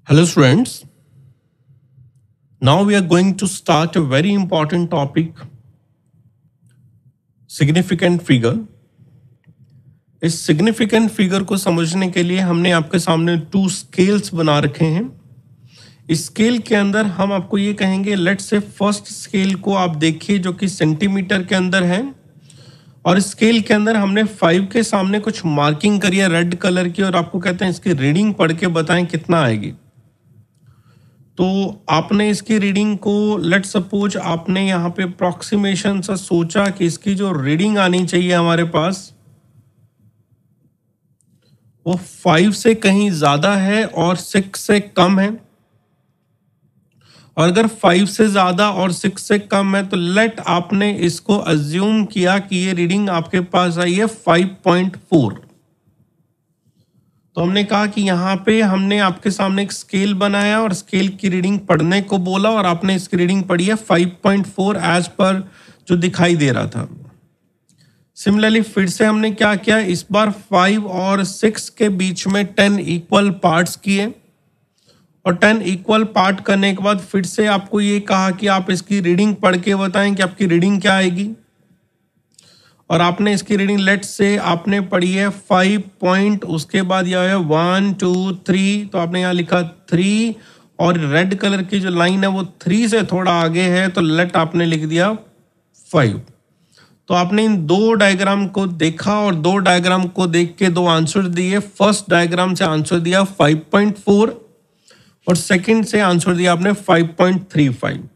Hello, students. Now we are going to start a very important topic, significant figure. इस significant figure को समझने के लिए हमने आपके सामने 2 स्केल्स बना रखे हैं. इस स्केल के अंदर हम आपको ये कहेंगे, लेट्स से फर्स्ट स्केल को आप देखिए जो कि सेंटीमीटर के अंदर है, और स्केल के अंदर हमने 5 के सामने कुछ मार्किंग करी है रेड कलर की, और आपको कहते हैं इसकी रीडिंग पढ़ के बताएं कितना आएगी. तो आपने इसकी रीडिंग को लेट सपोज आपने यहाँ पे अप्रोक्सीमेशन सा सोचा कि इसकी जो रीडिंग आनी चाहिए हमारे पास वो 5 से कहीं ज्यादा है और 6 से कम है. और अगर 5 से ज्यादा और 6 से कम है तो लेट आपने इसको अज्यूम किया कि ये रीडिंग आपके पास आई है 5.4. तो हमने कहा कि यहाँ पे हमने आपके सामने एक स्केल बनाया और स्केल की रीडिंग पढ़ने को बोला, और आपने इसकी रीडिंग पढ़ी है 5.4 एज पर जो दिखाई दे रहा था. सिमिलरली फिर से हमने क्या किया, इस बार 5 और 6 के बीच में 10 इक्वल पार्ट्स किए, और 10 इक्वल पार्ट करने के बाद फिर से आपको ये कहा कि आप इसकी रीडिंग पढ़ के बताएं कि आपकी रीडिंग क्या आएगी. और आपने इसकी रीडिंग लेट से आपने पढ़ी है 5 पॉइंट, उसके बाद यह है 1 2 3, तो आपने यहाँ लिखा 3, और रेड कलर की जो लाइन है वो 3 से थोड़ा आगे है, तो लेट आपने लिख दिया 5. तो आपने इन 2 डायग्राम को देखा और 2 डायग्राम को देख के 2 आंसर दिए. फर्स्ट डायग्राम से आंसर दिया 5.4 और सेकंड से आंसर दिया आपने 5.35.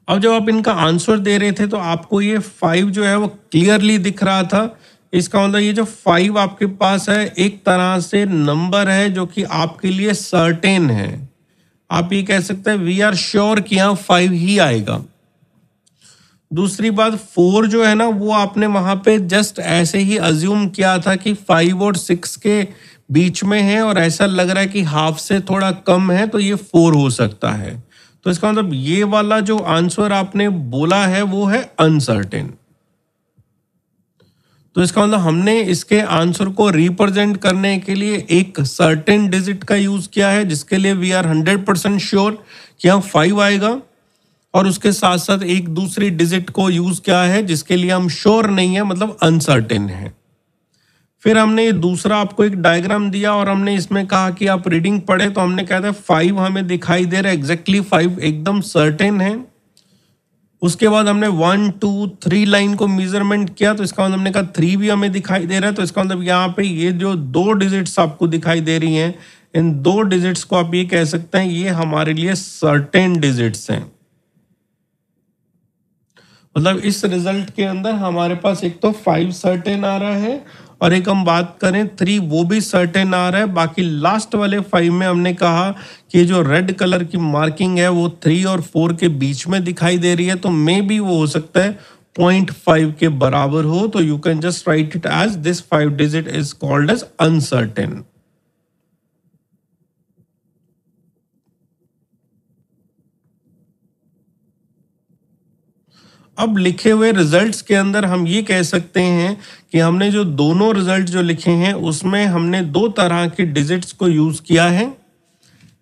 अब जब आप इनका आंसर दे रहे थे तो आपको ये 5 जो है वो क्लियरली दिख रहा था. इसका मतलब ये जो 5 आपके पास है एक तरह से नंबर है जो कि आपके लिए सर्टेन है. आप ये कह सकते हैं वी आर श्योर कि यहाँ 5 ही आएगा. दूसरी बात 4 जो है ना वो आपने वहां पे जस्ट ऐसे ही अज्यूम किया था कि 5 और 6 के बीच में है, और ऐसा लग रहा है कि हाफ से थोड़ा कम है, तो ये 4 हो सकता है. तो इसका मतलब ये वाला जो आंसर आपने बोला है वो है अनसर्टेन. तो इसका मतलब हमने इसके आंसर को रिप्रेजेंट करने के लिए एक सर्टेन डिजिट का यूज किया है, जिसके लिए वी आर 100% श्योर कि यहाँ 5 आएगा, और उसके साथ साथ एक दूसरी डिजिट को यूज किया है जिसके लिए हम श्योर नहीं है, मतलब अनसर्टेन है. फिर हमने दूसरा आपको एक डायग्राम दिया और हमने इसमें कहा कि आप रीडिंग पढ़े, तो हमने कहा था 5 हमें दिखाई दे रहा है, एग्जैक्टली 5 एकदम सर्टेन है. उसके बाद हमने 1 2 3 लाइन को मेजरमेंट किया, तो इसका मतलब हमने कहा 3 भी हमें दिखाई दे रहा है. तो इसका मतलब यहाँ पे ये जो 2 डिजिट्स आपको दिखाई दे रही हैं, इन 2 डिजिट्स को आप ये कह सकते हैं ये हमारे लिए सर्टेन डिजिट्स हैं. मतलब इस रिजल्ट के अंदर हमारे पास एक तो 5 सर्टेन आ रहा है, और एक हम बात करें 3 वो भी सर्टेन आ रहा है. बाकी लास्ट वाले 5 में हमने कहा कि जो रेड कलर की मार्किंग है वो 3 और 4 के बीच में दिखाई दे रही है, तो मे बी वो हो सकता है 0.5 के बराबर हो. तो you can just write it as this 5 digit is called as uncertain. अब लिखे हुए रिजल्ट्स के अंदर हम ये कह सकते हैं कि हमने जो दोनों रिजल्ट जो लिखे हैं उसमें हमने 2 तरह के डिजिट्स को यूज किया है.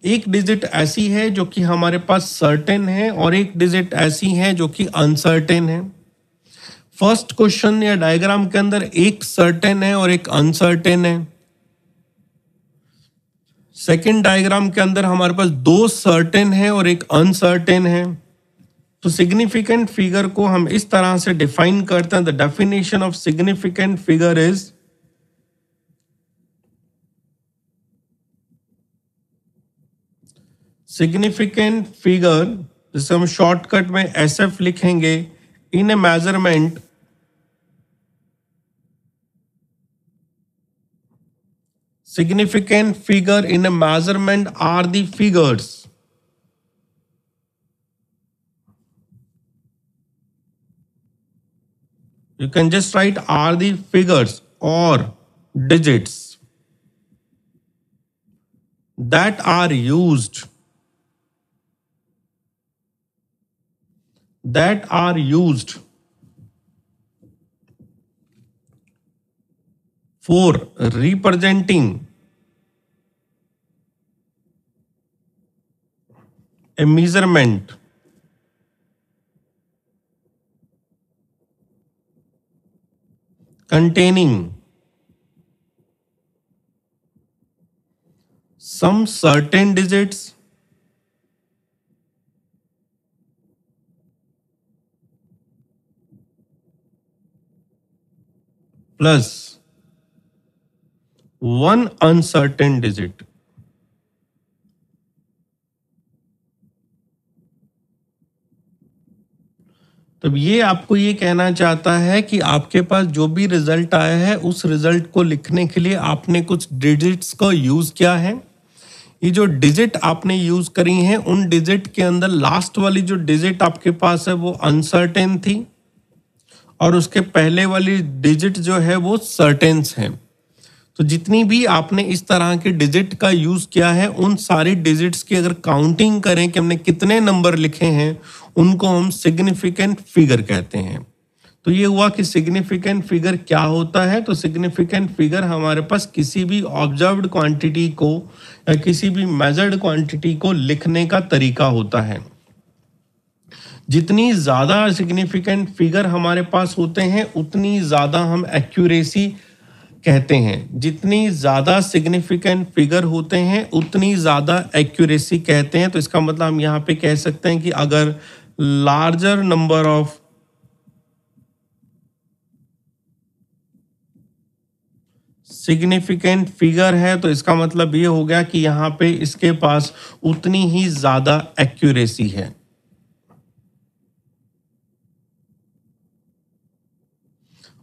एक डिजिट ऐसी है जो कि हमारे पास सर्टेन है, और एक डिजिट ऐसी है जो कि अनसर्टेन है. फर्स्ट क्वेश्चन या डायग्राम के अंदर एक सर्टेन है और एक अनसर्टेन है. सेकेंड डायग्राम के अंदर हमारे पास 2 सर्टेन है और एक अनसर्टेन है. तो सिग्निफिकेंट फिगर को हम इस तरह से डिफाइन करते हैं. The definition of significant figure is significant figure, जिसे हम शॉर्टकट में SF लिखेंगे, इन ए measurement significant figure in a measurement are the figures you can just write are the figures or digits that are used for representing A measurement containing some certain digits plus one uncertain digit. तो ये आपको ये कहना चाहता है कि आपके पास जो भी रिजल्ट आया है उस रिजल्ट को लिखने के लिए आपने कुछ डिजिट्स का यूज किया है। ये जो डिजिट आपने यूज करी हैं उन डिजिट के अंदर लास्ट वाली जो डिजिट आपके पास है वो अनसर्टेन थी और उसके पहले वाली डिजिट जो है वो सर्टेन्स है। तो जितनी भी आपने इस तरह के डिजिट का यूज किया है उन सारी डिजिट्स की अगर काउंटिंग करें कि हमने कितने नंबर लिखे हैं उनको हम सिग्निफिकेंट फिगर कहते हैं। तो ये हुआ कि सिग्निफिकेंट फिगर क्या होता है। तो सिग्निफिकेंट फिगर हमारे पास किसी भी ऑब्जर्व्ड क्वांटिटी को या किसी भी मेजर्ड क्वांटिटी को लिखने का तरीका होता है। जितनी ज्यादा सिग्निफिकेंट फिगर हमारे पास होते हैं उतनी ज्यादा हम एक्यूरेसी कहते हैं। जितनी ज्यादा सिग्निफिकेंट फिगर होते हैं उतनी ज्यादा एक्यूरेसी कहते हैं। तो इसका मतलब हम यहाँ पे कह सकते हैं कि अगर larger number of significant figure है तो इसका मतलब ये हो गया कि यहाँ पे इसके पास उतनी ही ज्यादा एक्यूरेसी है।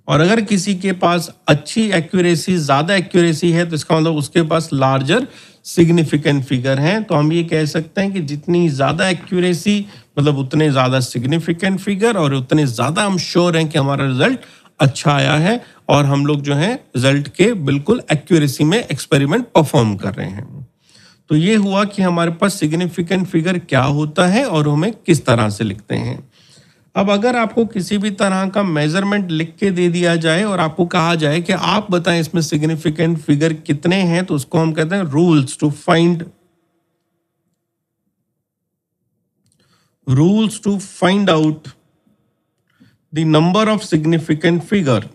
और अगर किसी के पास अच्छी एक्यूरेसी ज्यादा एक्यूरेसी है तो इसका मतलब उसके पास लार्जर सिग्निफिकेंट फिगर है। तो हम ये कह सकते हैं कि जितनी ज्यादा एक्यूरेसी मतलब उतने ज्यादा सिग्निफिकेंट फिगर और उतने ज्यादा हम श्योर हैं कि हमारा रिजल्ट अच्छा आया है और हम लोग जो है रिजल्ट के बिल्कुल एक्यूरेसी में एक्सपेरिमेंट परफॉर्म कर रहे हैं। तो ये हुआ कि हमारे पास सिग्निफिकेंट फिगर क्या होता है और हमें किस तरह से लिखते हैं। अब अगर आपको किसी भी तरह का मेजरमेंट लिख के दे दिया जाए और आपको कहा जाए कि आप बताएं इसमें सिग्निफिकेंट फिगर कितने हैं तो उसको हम कहते हैं rules to find out the number of significant figure.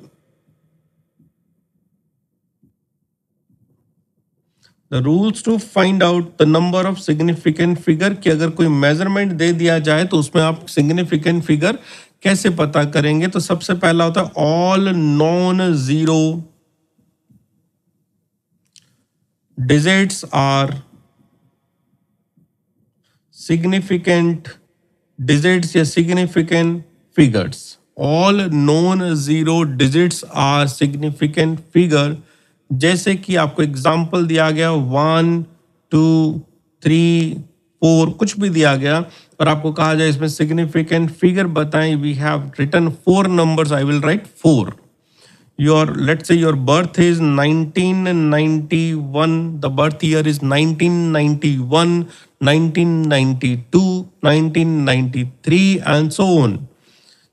The rules to find out the number of significant figure कि अगर कोई मेजरमेंट दे दिया जाए तो उसमें आप सिग्निफिकेंट फिगर कैसे पता करेंगे। तो सबसे पहला होता है all non zero digits are significant digits या significant figures. All non zero digits are significant figure. जैसे कि आपको एग्जाम्पल दिया गया 1 2 3 4 कुछ भी दिया गया और आपको कहा जाए इसमें सिग्निफिकेंट फिगर बताएं। We have written 4 numbers, I will write 4। Your let's say your birth is 1991, the birth year is 1991, 1992, 1993 and so on.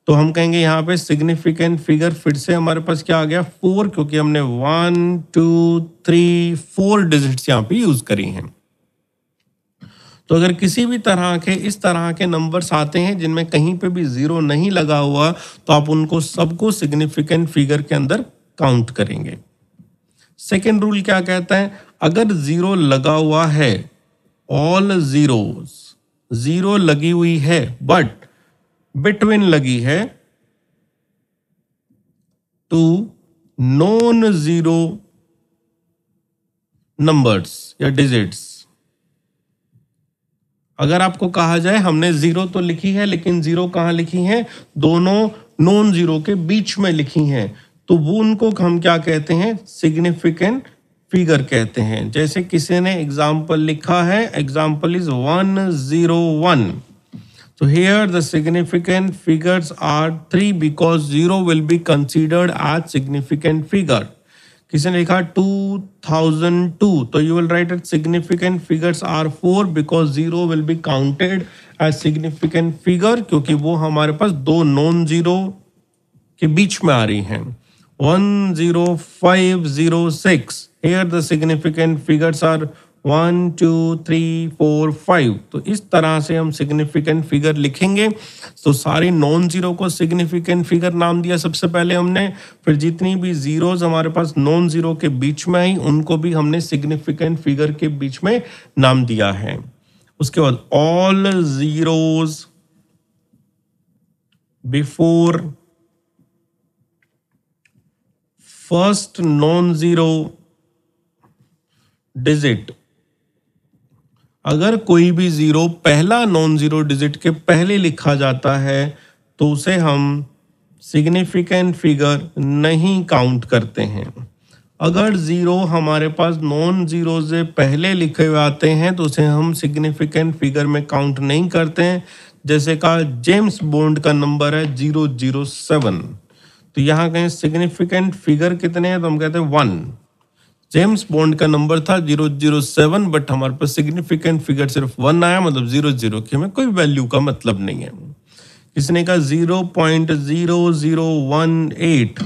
तो हम कहेंगे यहाँ पे सिग्निफिकेंट फिगर फिर से हमारे पास क्या आ गया 4, क्योंकि हमने 1 2 3 4 डिजिट्स यहाँ पे यूज करी हैं। तो अगर किसी भी तरह के इस तरह के नंबर्स आते हैं जिनमें कहीं पे भी जीरो नहीं लगा हुआ तो आप उनको सबको सिग्निफिकेंट फिगर के अंदर काउंट करेंगे। सेकेंड रूल क्या कहता है, अगर जीरो लगा हुआ है, ऑल जीरोस जीरो लगी हुई है बट बिटवीन लगी है टू नॉन जीरो नंबर्स या डिजिट्स। अगर आपको कहा जाए हमने जीरो तो लिखी है लेकिन जीरो कहां लिखी है, दोनों नॉन जीरो के बीच में लिखी हैं, तो वो उनको हम क्या कहते हैं, सिग्निफिकेंट फिगर कहते हैं। जैसे किसी ने एग्जाम्पल लिखा है, example is 101। So here the significant figures are 3 because 0 will be considered as significant figure. किसी ने लिखा 2002 तो you will write that significant figures are 4 because 0 will be counted as significant figure क्योंकि वो हमारे पास दो नॉन जीरो के बीच में आ रही हैं। 10506 here the significant figures are 1 2 3 4 5। तो इस तरह से हम सिग्निफिकेंट फिगर लिखेंगे। तो सारे नॉन जीरो को सिग्निफिकेंट फिगर नाम दिया सबसे पहले हमने, फिर जितनी भी जीरोज हमारे पास नॉन जीरो के बीच में आई उनको भी हमने सिग्निफिकेंट फिगर के बीच में नाम दिया है। उसके बाद all zeros before first non zero digit. अगर कोई भी जीरो पहला नॉन जीरो डिजिट के पहले लिखा जाता है तो उसे हम सिग्निफिकेंट फिगर नहीं काउंट करते हैं। अगर जीरो हमारे पास नॉन जीरो से पहले लिखे हुए आते हैं तो उसे हम सिग्निफिकेंट फिगर में काउंट नहीं करते हैं। जैसे कहा जेम्स बॉन्ड का नंबर है 007, तो यहाँ कहें सिग्निफिकेंट फिगर कितने हैं तो हम कहते हैं 1। जेम्स बॉन्ड का नंबर था 007, बट हमारे पास सिग्निफिकेंट फिगर सिर्फ 1 आया, मतलब 00 की हमें कोई वैल्यू का मतलब नहीं है। किसने कहा 0.0018,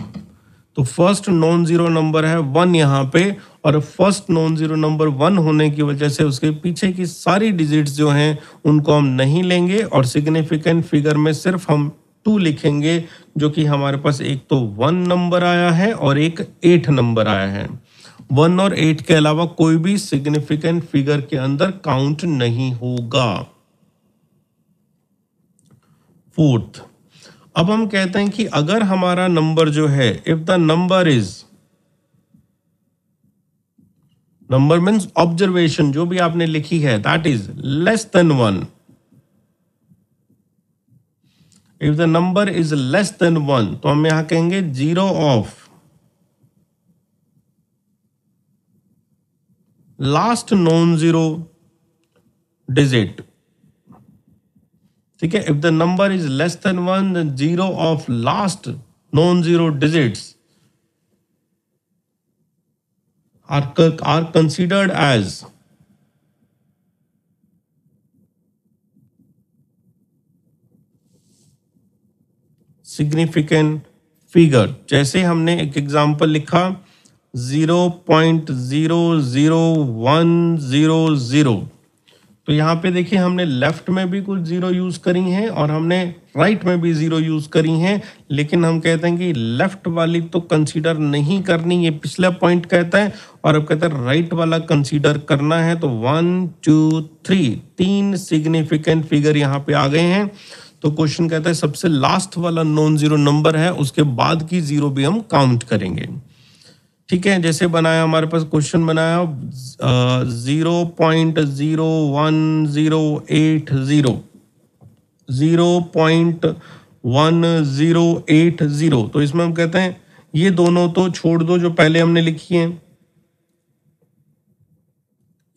तो फर्स्ट नॉन जीरो नंबर है 1 यहाँ पे, और फर्स्ट नॉन जीरो नंबर 1 होने की वजह से उसके पीछे की सारी डिजिट्स जो हैं उनको हम नहीं लेंगे और सिग्निफिकेंट फिगर में सिर्फ हम 2 लिखेंगे, जो कि हमारे पास एक तो 1 नंबर आया है और एक 8 नंबर आया है। 1 और 8 के अलावा कोई भी सिग्निफिकेंट फिगर के अंदर काउंट नहीं होगा। फोर्थ, अब हम कहते हैं कि अगर हमारा नंबर जो है, if the number is, number means observation जो भी आपने लिखी है, that is less than 1। If the number is less than 1 तो हम यहां कहेंगे zero of last non zero digit. ठीक है, if the number is less than 1 then zero of last non zero digits are considered as significant figure। जैसे हमने एक example लिखा 0.00100, तो यहाँ पे देखिए हमने लेफ्ट में भी कुछ जीरो यूज करी हैं और हमने राइट में भी जीरो यूज करी हैं, लेकिन हम कहते हैं कि लेफ्ट वाली तो कंसीडर नहीं करनी, ये पिछला पॉइंट कहता है, और अब कहता है राइट वाला कंसीडर करना है। तो 1 2 3 3 सिग्निफिकेंट फिगर यहाँ पे आ गए हैं। तो क्वेश्चन कहता है सबसे लास्ट वाला नॉन जीरो नंबर है, उसके बाद की जीरो भी हम काउंट करेंगे। ठीक है, जैसे बनाया हमारे पास क्वेश्चन बनाया 0.1080 तो इसमें हम कहते हैं ये दोनों तो छोड़ दो जो पहले हमने लिखी हैं,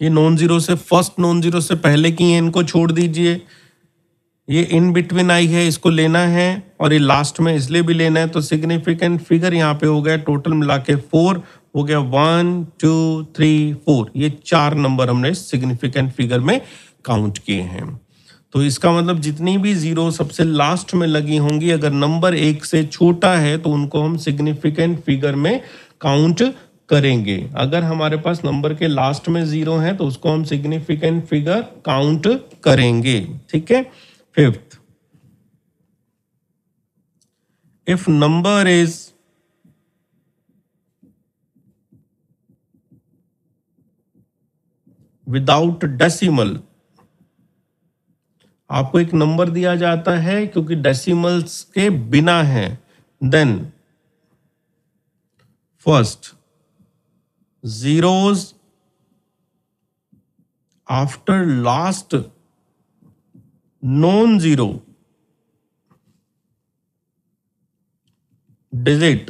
ये नॉन जीरो से फर्स्ट नॉन जीरो से पहले की हैं, इनको छोड़ दीजिए। ये इन बिटवीन आई है, इसको लेना है, और ये लास्ट में इसलिए भी लेना है। तो सिग्निफिकेंट फिगर यहाँ पे हो गया टोटल मिला के 4 हो गया, 1 2 3 4, ये 4 नंबर हमने सिग्निफिकेंट फिगर में काउंट किए हैं। तो इसका मतलब जितनी भी जीरो सबसे लास्ट में लगी होंगी, अगर नंबर 1 से छोटा है तो उनको हम सिग्निफिकेंट फिगर में काउंट करेंगे। अगर हमारे पास नंबर के लास्ट में जीरो है तो उसको हम सिग्निफिकेंट फिगर काउंट करेंगे। ठीक है। Fifth, if number is without decimal, आपको एक नंबर दिया जाता है क्योंकि डेसिमल्स के बिना है, then first zeros after last non-zero digit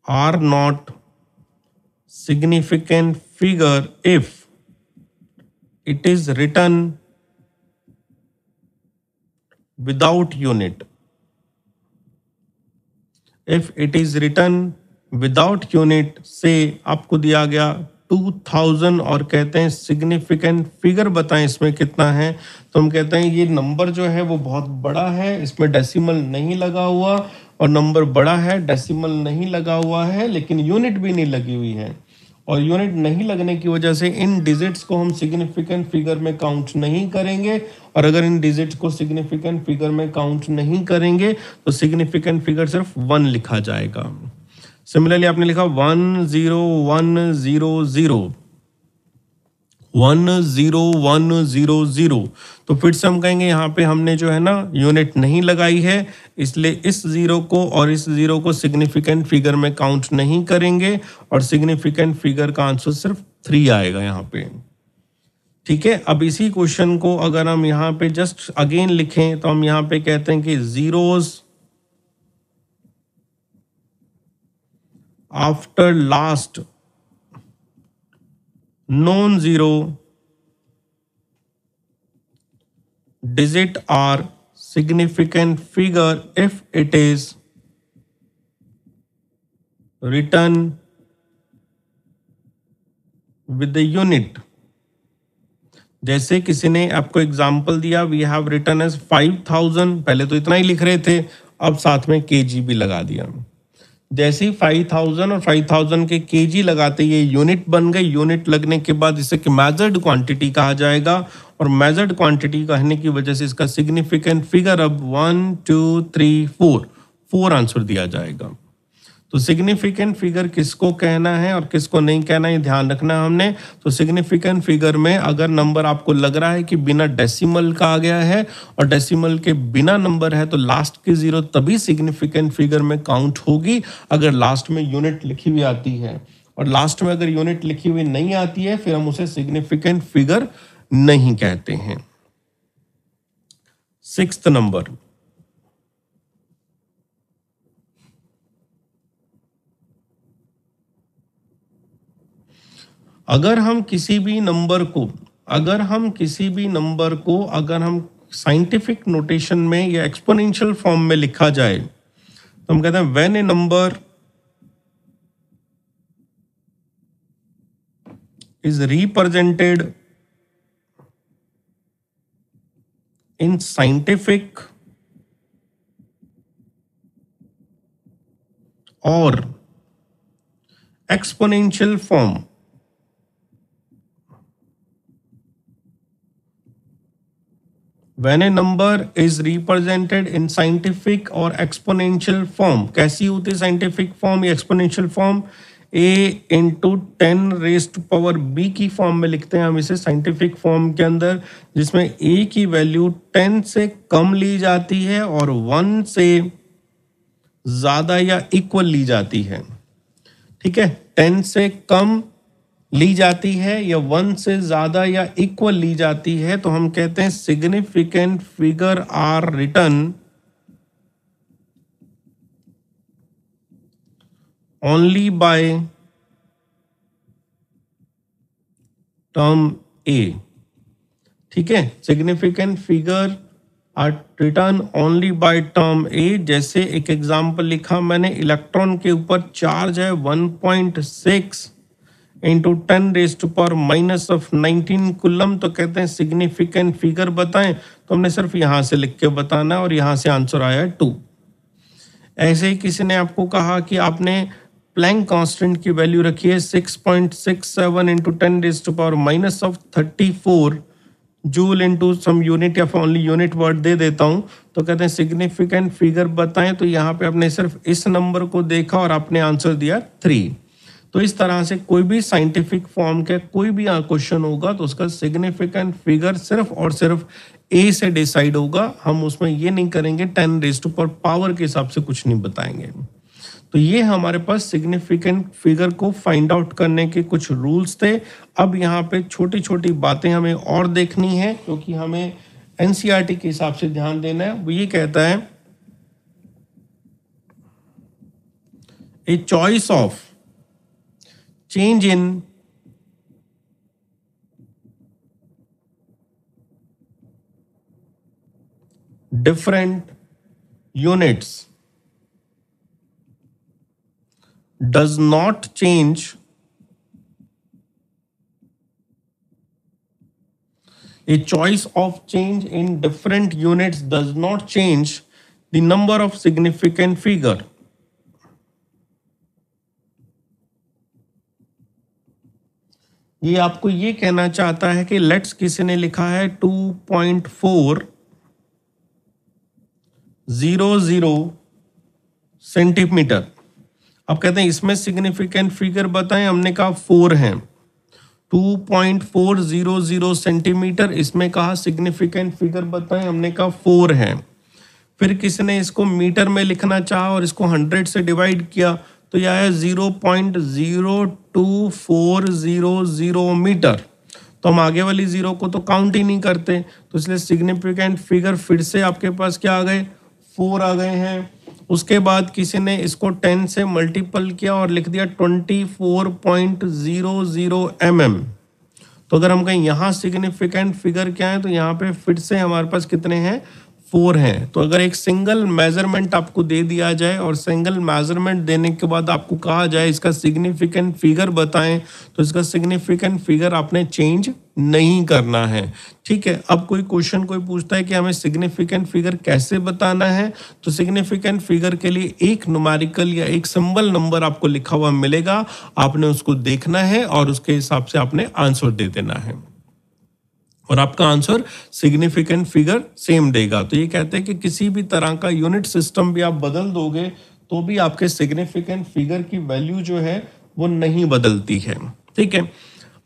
are not significant figure if it is written without unit. If it is written without unit, से आपको दिया गया 2000 और कहते हैं सिग्निफिकेंट फिगर बताएं इसमें कितना है, तो हम कहते हैं ये नंबर जो है वो बहुत बड़ा है, इसमें डेसिमल नहीं लगा हुआ, और नंबर बड़ा है डेसिमल नहीं लगा हुआ है लेकिन यूनिट भी नहीं लगी हुई है, और यूनिट नहीं लगने की वजह से इन डिजिट्स को हम सिग्निफिकेंट फिगर में काउंट नहीं करेंगे, और अगर इन डिजिट्स को सिग्निफिकेंट फिगर में काउंट नहीं करेंगे तो सिग्निफिकेंट फिगर सिर्फ 1 लिखा जाएगा। सिमिलरली आपने लिखा 10100 10100, तो फिर से हम कहेंगे यहाँ पे हमने जो है ना यूनिट नहीं लगाई है, इसलिए इस जीरो को और इस जीरो को सिग्निफिकेंट फिगर में काउंट नहीं करेंगे, और सिग्निफिकेंट फिगर का आंसर सिर्फ 3 आएगा यहाँ पे। ठीक है, अब इसी क्वेश्चन को अगर हम यहाँ पे जस्ट अगेन लिखें तो हम यहाँ पे कहते हैं कि zeros after last non-zero digit are significant figure if it is written with the unit। जैसे किसी ने आपको एग्जाम्पल दिया, वी हैव रिटन एज 5000, पहले तो इतना ही लिख रहे थे, अब साथ में केजी भी लगा दिया। जैसे ही 5000 और 5000 के केजी लगाते ये यूनिट बन गई। यूनिट लगने के बाद इसे मेजर्ड क्वांटिटी कहा जाएगा, और मेजर्ड क्वांटिटी कहने की वजह से इसका सिग्निफिकेंट फिगर अब 1 2 3 4 आंसर दिया जाएगा। तो सिग्निफिकेंट फिगर किसको कहना है और किसको नहीं कहना है, ध्यान रखना है हमने। तो सिग्निफिकेंट फिगर में अगर नंबर आपको लग रहा है कि बिना डेसिमल का आ गया है और डेसिमल के बिना नंबर है, तो लास्ट की जीरो तभी सिग्निफिकेंट फिगर में काउंट होगी अगर लास्ट में यूनिट लिखी हुई आती है, और लास्ट में अगर यूनिट लिखी हुई नहीं आती है फिर हम उसे सिग्निफिकेंट फिगर नहीं कहते हैं। 6th नंबर, अगर हम किसी भी नंबर को अगर हम साइंटिफिक नोटेशन में या एक्सपोनेंशियल फॉर्म में लिखा जाए तो हम कहते हैं when a number is represented in scientific और exponential form, when a number is represented in scientific और exponential form, कैसी होती है साइंटिफिक फॉर्म या exponential form, a into 10 raise to power b की फॉर्म में लिखते हैं हम इसे साइंटिफिक फॉर्म के अंदर, जिसमें a की वैल्यू 10 से कम ली जाती है और 1 से ज्यादा या इक्वल ली जाती है। ठीक है, 10 से कम ली जाती है या 1 से ज्यादा या इक्वल ली जाती है तो हम कहते हैं significant figure are written only by term a. ठीक है, significant figure are written only by term a. जैसे एक एग्जांपल लिखा मैंने, इलेक्ट्रॉन के ऊपर चार्ज है 1.6 into 10 raise to power minus of 19 coulomb, तो कहते हैं सिग्निफिकेंट फिगर बताएं, तो हमने सिर्फ यहां से लिख के बताना है और यहां से आंसर आया 2। ऐसे ही किसी ने आपको कहा कि आपने प्लैंक कांस्टेंट की वैल्यू रखी है 6.67 into 10 raise to power minus of 34 joule into some unit या फिर ओनली यूनिट वर्ड दे देता हूं, तो कहते हैं सिग्निफिकेंट फिगर बताएं, तो यहाँ पे आपने सिर्फ इस नंबर को देखा और आपने आंसर दिया 3। तो इस तरह से कोई भी साइंटिफिक फॉर्म का कोई भी क्वेश्चन होगा तो उसका सिग्निफिकेंट फिगर सिर्फ और सिर्फ ए से डिसाइड होगा। हम उसमें ये नहीं करेंगे 10 रेज़ टू पावर के हिसाब से कुछ नहीं बताएंगे। तो ये हमारे पास सिग्निफिकेंट फिगर को फाइंड आउट करने के कुछ रूल्स थे। अब यहाँ पे छोटी छोटी बातें हमें और देखनी है क्योंकि हमें एनसीईआरटी के हिसाब से ध्यान देना है। वो ये कहता है a choice of change in different units does not change a choice of change in different units does not change the number of significant figure। ये आपको ये कहना चाहता है कि लेट्स किसी ने लिखा है 2.400 सेंटीमीटर। अब कहते हैं इसमें सिग्निफिकेंट फिगर बताएं, हमने कहा 4 है। 2.400 सेंटीमीटर, इसमें कहा सिग्निफिकेंट फिगर बताएं, हमने कहा 4 है। फिर किसी ने इसको मीटर में लिखना चाहा और इसको 100 से डिवाइड किया तो यह है 0.02400 मीटर। तो हम आगे वाली जीरो को तो काउंट ही नहीं करते, तो इसलिए सिग्निफिकेंट फिगर फिर से आपके पास क्या आ गए, 4 आ गए हैं। उसके बाद किसी ने इसको 10 से मल्टीपल किया और लिख दिया 24.00 mm। तो अगर हम कहें यहाँ सिग्निफिकेंट फिगर क्या है, तो यहाँ पे फिर से हमारे पास कितने हैं, 4 हैं। तो अगर एक सिंगल मेजरमेंट आपको दे दिया जाए और सिंगल मेजरमेंट देने के बाद आपको कहा जाए इसका सिग्निफिकेंट फिगर बताएं, तो इसका सिग्निफिकेंट फिगर आपने चेंज नहीं करना है। ठीक है, अब कोई क्वेश्चन कोई पूछता है कि हमें सिग्निफिकेंट फिगर कैसे बताना है, तो सिग्निफिकेंट फिगर के लिए एक न्यूमेरिकल या एक सिंबल नंबर आपको लिखा हुआ मिलेगा, आपने उसको देखना है और उसके हिसाब से आपने आंसर दे देना है और आपका आंसर सिग्निफिकेंट फिगर सेम देगा। तो ये कहते हैं कि किसी भी तरह का यूनिट सिस्टम भी आप बदल दोगे तो भी आपके सिग्निफिकेंट फिगर की वैल्यू जो है वो नहीं बदलती है। ठीक है,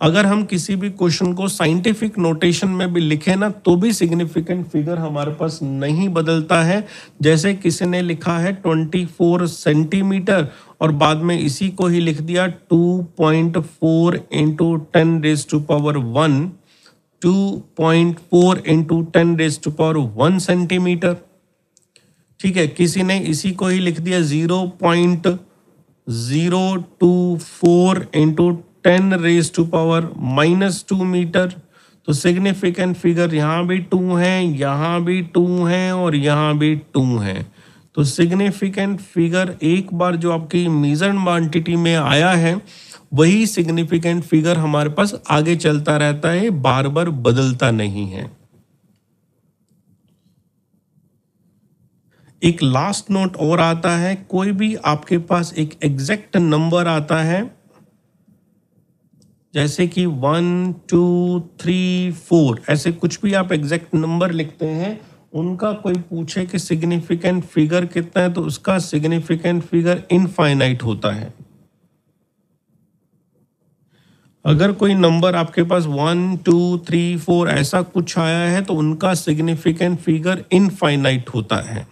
अगर हम किसी भी क्वेश्चन को साइंटिफिक नोटेशन में भी लिखें ना तो भी सिग्निफिकेंट फिगर हमारे पास नहीं बदलता है। जैसे किसी ने लिखा है 24 सेंटीमीटर और बाद में इसी को ही लिख दिया 2.4 इंटू 10⁻⁻⁴ 2.4 इंटू 10⁻⁻⁴ सेंटीमीटर। ठीक है, किसी ने इसी को ही लिख दिया 0.024 इंटू 10⁻⁻⁻² मीटर। तो सिग्निफिकेंट फिगर यहाँ भी 2 है, यहाँ भी 2 है और यहाँ भी 2 है। तो सिग्निफिकेंट फिगर एक बार जो आपकी मेजर्ड क्वांटिटी में आया है वही सिग्निफिकेंट फिगर हमारे पास आगे चलता रहता है, बार बार बदलता नहीं है। एक लास्ट नोट और आता है, कोई भी आपके पास एक एग्जैक्ट नंबर आता है जैसे कि 1 2 3 4 ऐसे कुछ भी आप एग्जैक्ट नंबर लिखते हैं, उनका कोई पूछे कि सिग्निफिकेंट फिगर कितना है तो उसका सिग्निफिकेंट फिगर इनफाइनाइट होता है। अगर कोई नंबर आपके पास 1 2 3 4 ऐसा कुछ आया है तो उनका सिग्निफिकेंट फिगर इनफाइनाइट होता है।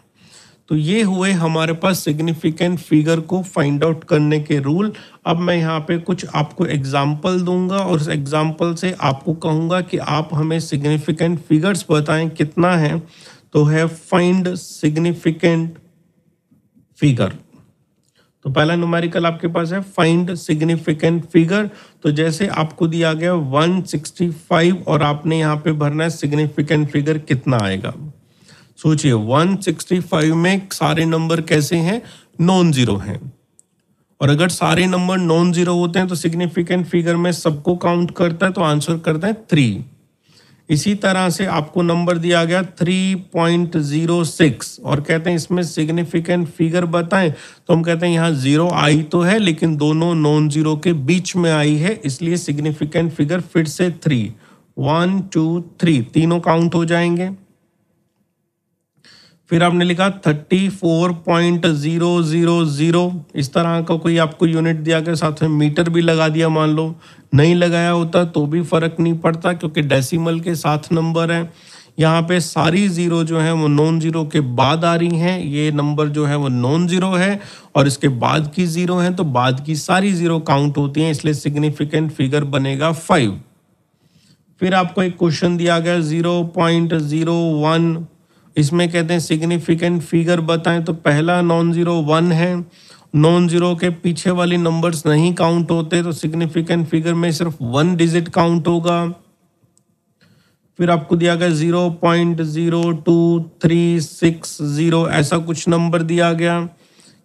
तो ये हुए हमारे पास सिग्निफिकेंट फिगर को फाइंड आउट करने के रूल। अब मैं यहाँ पे कुछ आपको एग्जाम्पल दूंगा और उस एग्जाम्पल से आपको कहूँगा कि आप हमें सिग्निफिकेंट फिगर्स बताएं कितना है। तो है फाइंड सिग्निफिकेंट फिगर। तो पहला न्यूमेरिकल आपके पास है फाइंड सिग्निफिकेंट फिगर। तो जैसे आपको दिया गया 165 और आपने यहाँ पे भरना है सिग्निफिकेंट फिगर कितना आएगा। सोचिए 165 में सारे नंबर कैसे हैं, नॉन जीरो हैं, और अगर सारे नंबर नॉन जीरो होते हैं तो सिग्निफिकेंट फिगर में सबको काउंट करता है, तो आंसर करता है 3। इसी तरह से आपको नंबर दिया गया 3.06 और कहते हैं इसमें सिग्निफिकेंट फिगर बताएं, तो हम कहते हैं यहाँ जीरो आई तो है लेकिन दोनों नॉन जीरो के बीच में आई है, इसलिए सिग्निफिकेंट फिगर फिर से 3 1 2 3 तीनों काउंट हो जाएंगे। फिर आपने लिखा 34.000, इस तरह का कोई आपको यूनिट दिया गया, साथ में मीटर भी लगा दिया, मान लो नहीं लगाया होता तो भी फर्क नहीं पड़ता क्योंकि डेसिमल के साथ नंबर है। यहाँ पे सारी जीरो जो है वो नॉन जीरो के बाद आ रही हैं, ये नंबर जो है वो नॉन जीरो है और इसके बाद की जीरो है तो बाद की सारी जीरो काउंट होती हैं, इसलिए सिग्निफिकेंट फिगर बनेगा 5। फिर आपको एक क्वेश्चन दिया गया 0.01, इसमें कहते हैं सिग्निफिकेंट फिगर बताएं, तो पहला नॉन जीरो 1 है, नॉन जीरो के पीछे वाली नंबर्स नहीं काउंट होते तो सिग्निफिकेंट फिगर में सिर्फ 1 डिजिट काउंट होगा। फिर आपको दिया गया 0.02360 ऐसा कुछ नंबर दिया गया,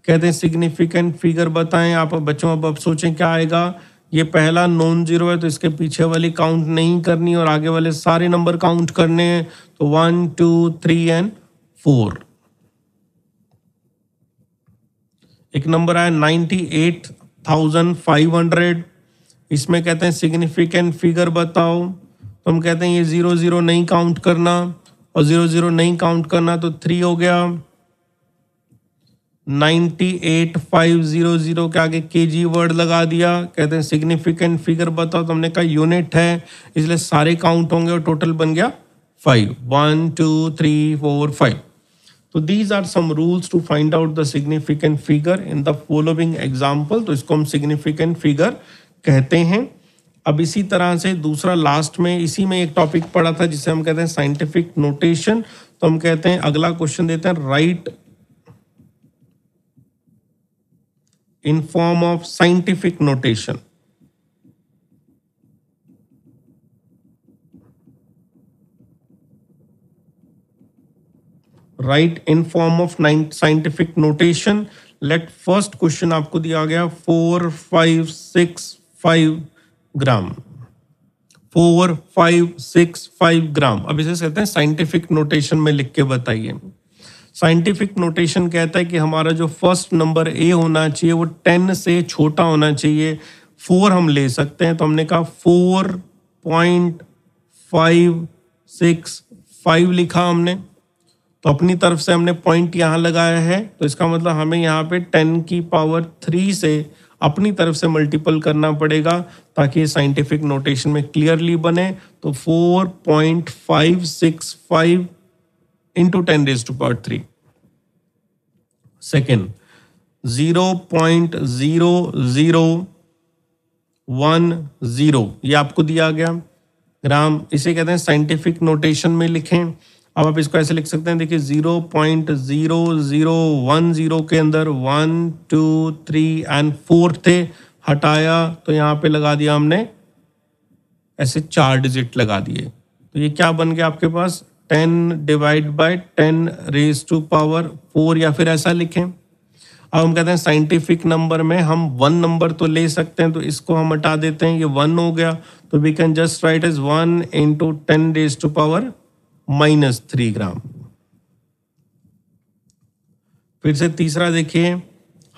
कहते हैं सिग्निफिकेंट फिगर बताएं। आप बच्चों अब सोचें क्या आएगा, ये पहला नॉन जीरो है तो इसके पीछे वाली काउंट नहीं करनी और आगे वाले सारे नंबर काउंट करने हैं, तो 1 2 3 एंड 4। एक नंबर आया 98,500, इसमें कहते हैं सिग्निफिकेंट फिगर बताओ, तो हम कहते हैं ये 0 0 नहीं काउंट करना, और 0 0 नहीं काउंट करना तो 3 हो गया। 98500 के आगे केजी वर्ड लगा दिया, कहते हैं सिग्निफिकेंट फिगर बताओ, तो हमने कहा यूनिट है इसलिए सारे काउंट होंगे और टोटल बन गया 5, 1 2 3 4 5। तो these are some rules to find out the significant figure in the following example। तो इसको हम significant figure कहते हैं। अब इसी तरह से दूसरा लास्ट में इसी में एक टॉपिक पढ़ा था जिसे हम कहते हैं साइंटिफिक नोटेशन। तो हम कहते हैं अगला क्वेश्चन देते हैं right in form of scientific notation. Right in form of scientific notation. Let first question आपको दिया गया 4565 ग्राम, 4565 ग्राम। अब इसे कहते हैं साइंटिफिक नोटेशन में लिख के बताइए। साइंटिफिक नोटेशन कहता है कि हमारा जो फर्स्ट नंबर ए होना चाहिए वो 10 से छोटा होना चाहिए। 4 हम ले सकते हैं, तो हमने कहा 4.565 लिखा हमने, तो अपनी तरफ से हमने पॉइंट यहाँ लगाया है, तो इसका मतलब हमें यहाँ पे 10 की पावर 3 से अपनी तरफ से मल्टीपल करना पड़ेगा ताकि ये साइंटिफिक नोटेशन में क्लियरली बने। तो 4.565 into 10 raised to power 3। Second 0.0010 ये आपको दिया गया ग्राम, इसे कहते हैं साइंटिफिक नोटेशन में लिखें। अब आप इसको ऐसे लिख सकते हैं, देखिए 0.0010 के अंदर 1 2 3 एंड 4 थे, हटाया तो यहाँ पे लगा दिया हमने ऐसे 4 डिजिट लगा दिए। तो ये क्या बन गया आपके पास 10 divide by 10 raise to power 4, या फिर ऐसा लिखें। अब हम कहते हैं साइंटिफिक नंबर में हम 1 नंबर तो ले सकते हैं, तो इसको हम हटा देते हैं, ये 1 हो गया, तो we can just write as 1 into 10 raise to power -3 gram. फिर से तीसरा देखिए,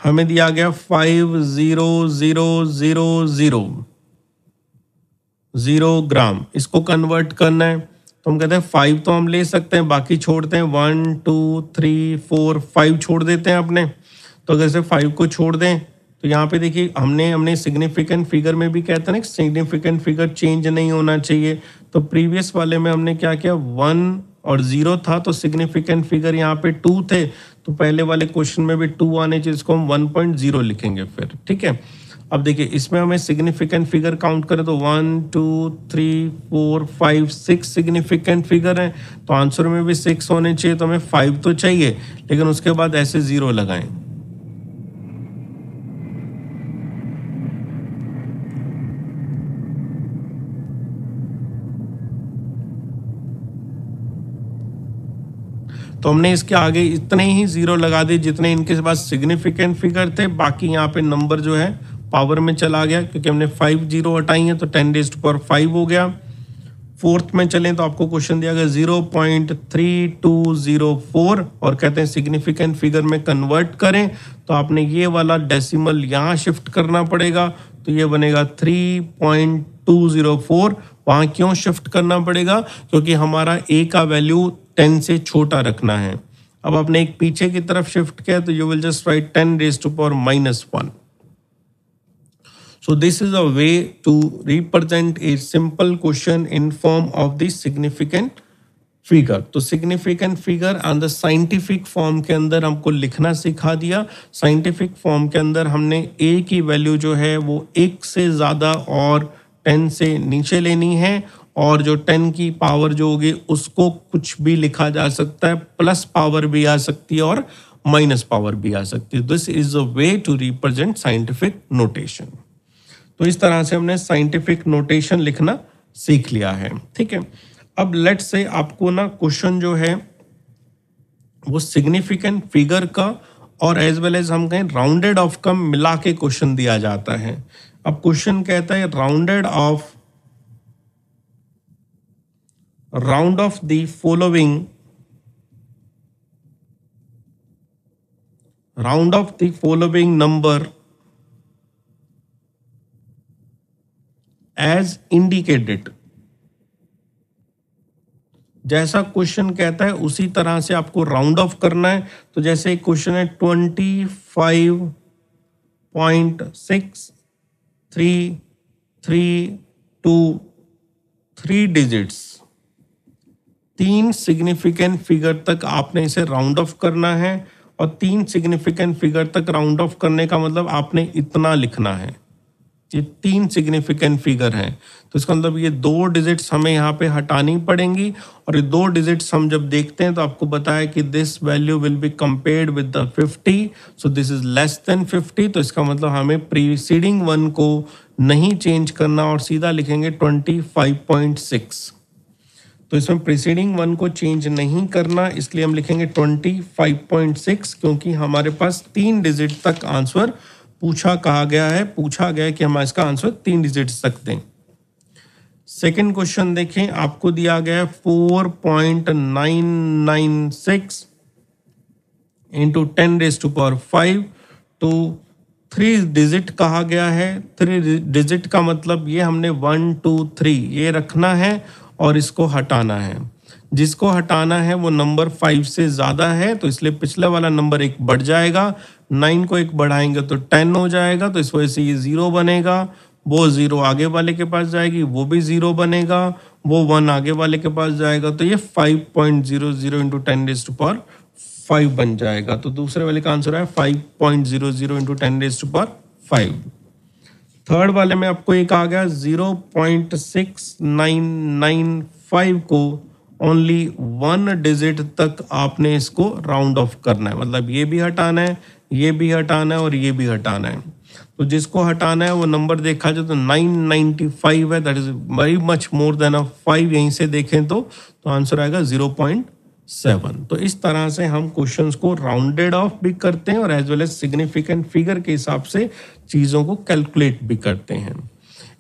हमें दिया गया 50000 ग्राम, इसको कन्वर्ट करना है। तो हम कहते हैं 5 तो हम ले सकते हैं, बाकी छोड़ते हैं 1 2 3 4 5 छोड़ देते हैं अपने। तो अगर से 5 को छोड़ दें तो यहाँ पे देखिए हमने सिग्निफिकेंट फिगर में भी कहते हैं ना सिग्निफिकेंट फिगर चेंज नहीं होना चाहिए। तो प्रीवियस वाले में हमने क्या किया 1 और 0 था, तो सिग्निफिकेंट फिगर यहाँ पे 2 थे, तो पहले वाले क्वेश्चन में भी 2 आने चाहिए, इसको हम 1.0 लिखेंगे फिर, ठीक है। अब देखिए इसमें हमें सिग्निफिकेंट फिगर काउंट करें तो 1 2 3 4 5 6 सिग्निफिकेंट फिगर हैं, तो आंसर में भी 6 होने चाहिए, तो हमें 5 तो चाहिए, लेकिन उसके बाद ऐसे 0 लगाएं। तो हमने इसके आगे इतने ही 0 लगा दिए जितने इनके पास सिग्निफिकेंट फिगर थे, बाकी यहाँ पे नंबर जो है पावर में चला गया, क्योंकि हमने 5 0 हटाई है, तो 10 रेज़्ड टू पावर 5 हो गया। फोर्थ में चलें तो आपको क्वेश्चन दिया गया 0.3204 और कहते हैं सिग्निफिकेंट फिगर में कन्वर्ट करें, तो आपने ये वाला डेसिमल यहाँ शिफ्ट करना पड़ेगा, तो ये बनेगा 3.204। वहाँ क्यों शिफ्ट करना पड़ेगा, क्योंकि हमारा a का वैल्यू 10 से छोटा रखना है। अब आपने एक पीछे की तरफ शिफ्ट किया तो you will just write 10 raised to power -1। So this is a way to represent a simple question in form of the significant figure। तो significant figure and the scientific form के अंदर हमको लिखना सिखा दिया। scientific form के अंदर हमने a की वैल्यू जो है वो 1 से ज़्यादा और 10 से नीचे लेनी है, और जो 10 की पावर जो होगी उसको कुछ भी लिखा जा सकता है, प्लस पावर भी आ सकती है और माइनस पावर भी आ सकती है। This is a way to represent scientific notation. तो इस तरह से हमने साइंटिफिक नोटेशन लिखना सीख लिया है, ठीक है। अब लेट्स से आपको ना क्वेश्चन जो है वो सिग्निफिकेंट फिगर का और एज वेल एज हम कहें राउंडेड ऑफ का मिला के क्वेश्चन दिया जाता है। अब क्वेश्चन कहता है round off the following number as indicated. जैसा क्वेश्चन कहता है उसी तरह से आपको राउंड ऑफ करना है। तो जैसे एक क्वेश्चन है 25.63323 डिजिट्स, 3 सिग्निफिकेंट फिगर तक आपने इसे राउंड ऑफ करना है। और 3 सिग्निफिकेंट फिगर तक राउंड ऑफ करने का मतलब आपने इतना लिखना है। ये 3 सिग्निफिकेंट फिगर हैं, तो इसका मतलब ये 2 डिजिट्स हमें यहाँ पे हटानी पड़ेंगी। और ये 2 डिजिट्स हम जब देखते हैं तो आपको बताया कि this value will be compared with the 50, so this is less than 50। तो इसका मतलब हमें प्रीसीडिंग 1 को नहीं चेंज करना और सीधा लिखेंगे 25.6। तो इसमें प्रीसीडिंग 1 को चेंज नहीं करना, इसलिए हम लिखेंगे 25.6, क्योंकि हमारे पास 3 डिजिट तक आंसर पूछा गया है कि हम इसका आंसर 3 डिजिट्स तक दें। सेकंड क्वेश्चन देखें, आपको दिया गया है 4.996 इंटू 10⁵। तो 3 डिजिट कहा गया है। 3 डिजिट का मतलब ये हमने 1 2 3 ये रखना है और इसको हटाना है। जिसको हटाना है वो नंबर 5 से ज़्यादा है, तो इसलिए पिछले वाला नंबर 1 बढ़ जाएगा। 9 को 1 बढ़ाएंगे तो 10 हो जाएगा, तो इस वजह से ये 0 बनेगा। वो 0 आगे वाले के पास जाएगी, वो भी 0 बनेगा। वो 1 आगे वाले के पास जाएगा, तो ये 5.00 इंटू 10⁵ बन जाएगा। तो दूसरे वाले का आंसर है 5.00 इंटू 10⁵। थर्ड वाले में आपको एक आ गया 0.6995 को ओनली 1 डिजिट तक आपने इसको राउंड ऑफ करना है। मतलब ये भी हटाना है, ये भी हटाना है और ये भी हटाना है। तो जिसको हटाना है वो नंबर देखा जाए तो 995 है, that is very much more than a 5। यहीं से देखें तो आंसर आएगा 0.7। तो इस तरह से हम क्वेश्चंस को राउंडेड ऑफ भी करते हैं और as well as significant figure के हिसाब से चीज़ों को कैलकुलेट भी करते हैं।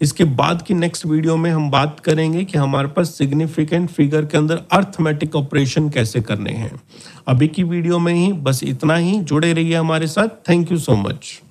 इसके बाद की नेक्स्ट वीडियो में हम बात करेंगे कि हमारे पास सिग्निफिकेंट फिगर के अंदर अर्थमेटिक ऑपरेशन कैसे करने हैं। अभी की वीडियो में ही बस इतना ही। जुड़े रहिए हमारे साथ। Thank you so much.